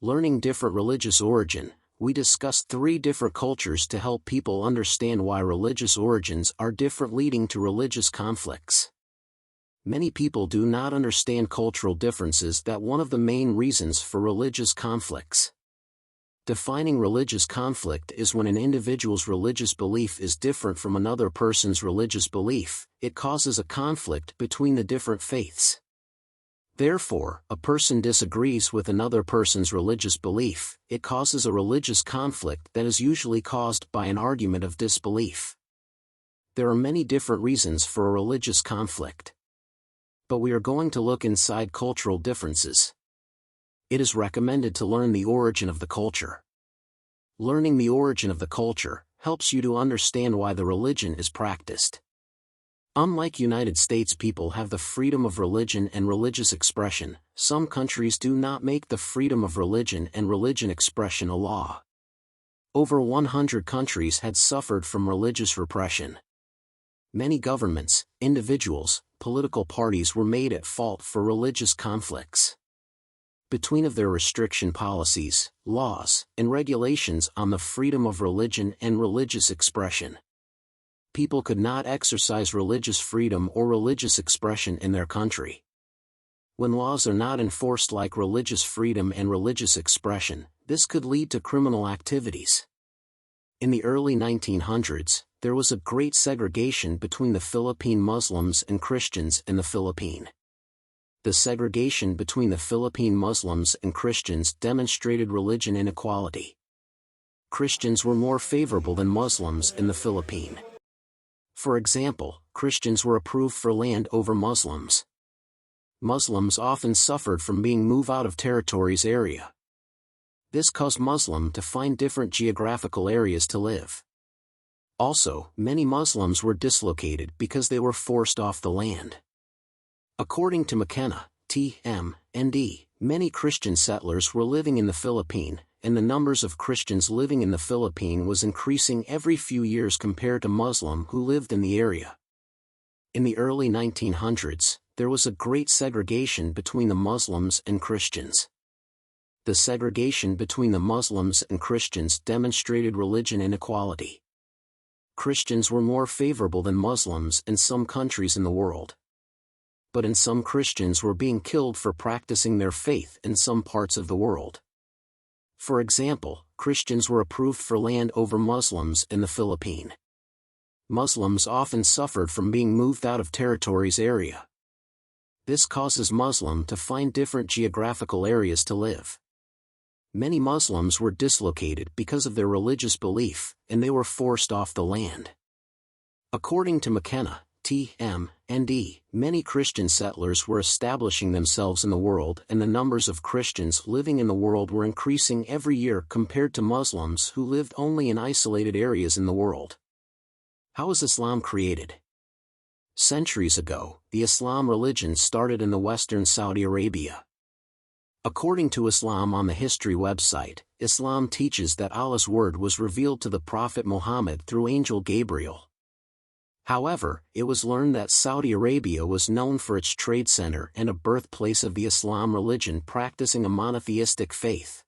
Learning different religious origin, we discussed 3 different cultures to help people understand why religious origins are different, leading to religious conflicts. Many people do not understand cultural differences, that one of the main reasons for religious conflicts. Defining religious conflict is when an individual's religious belief is different from another person's religious belief. It causes a conflict between the different faiths. Therefore, a person disagrees with another person's religious belief. It causes a religious conflict that is usually caused by an argument of disbelief. There are many different reasons for a religious conflict. But we are going to look inside cultural differences. It is recommended to learn the origin of the culture. Learning the origin of the culture helps you to understand why the religion is practiced. Unlike United States, people have the freedom of religion and religious expression. Some countries do not make the freedom of religion and religion expression a law. Over 100 countries had suffered from religious repression. Many governments, individuals, political parties were made at fault for religious conflicts. Between of their restriction policies, laws, and regulations on the freedom of religion and religious expression. People could not exercise religious freedom or religious expression in their country. When laws are not enforced like religious freedom and religious expression, this could lead to criminal activities. In the early 1900s, there was a great segregation between the Philippine Muslims and Christians in the Philippines. The segregation between the Philippine Muslims and Christians demonstrated religion inequality. Christians were more favorable than Muslims in the Philippines. For example, Christians were approved for land over Muslims. Muslims often suffered from being moved out of territories area. This caused Muslims to find different geographical areas to live. Also, many Muslims were dislocated because they were forced off the land. According to McKenna, T.M.N.D., many Christian settlers were living in the Philippines, and the numbers of Christians living in the Philippines was increasing every few years compared to Muslims who lived in the area. In the early 1900s, there was a great segregation between the Muslims and Christians. The segregation between the Muslims and Christians demonstrated religion inequality. Christians were more favorable than Muslims in some countries in the world. But in some, Christians were being killed for practicing their faith in some parts of the world. For example, Christians were approved for land over Muslims in the Philippines. Muslims often suffered from being moved out of territories area. This causes Muslims to find different geographical areas to live. Many Muslims were dislocated because of their religious belief, and they were forced off the land. According to McKenna, T.M.N.D., many Christian settlers were establishing themselves in the world, and the numbers of Christians living in the world were increasing every year compared to Muslims who lived only in isolated areas in the world. How was Islam created? Centuries ago, the Islam religion started in the western Saudi Arabia. According to Islam on the History website, Islam teaches that Allah's word was revealed to the Prophet Muhammad through angel Gabriel. However, it was learned that Saudi Arabia was known for its trade center and a birthplace of the Islam religion, practicing a monotheistic faith.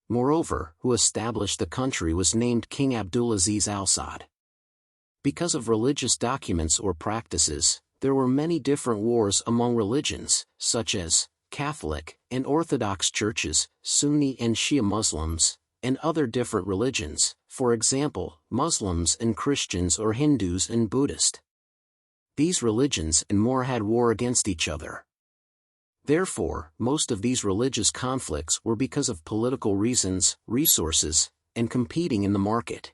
Moreover, who established the country was named King Abdulaziz Al Saud. Because of religious documents or practices, there were many different wars among religions, such as Catholic and Orthodox churches, Sunni and Shia Muslims, and other different religions, for example, Muslims and Christians or Hindus and Buddhist. These religions and more had war against each other. Therefore, most of these religious conflicts were because of political reasons, resources, and competing in the market.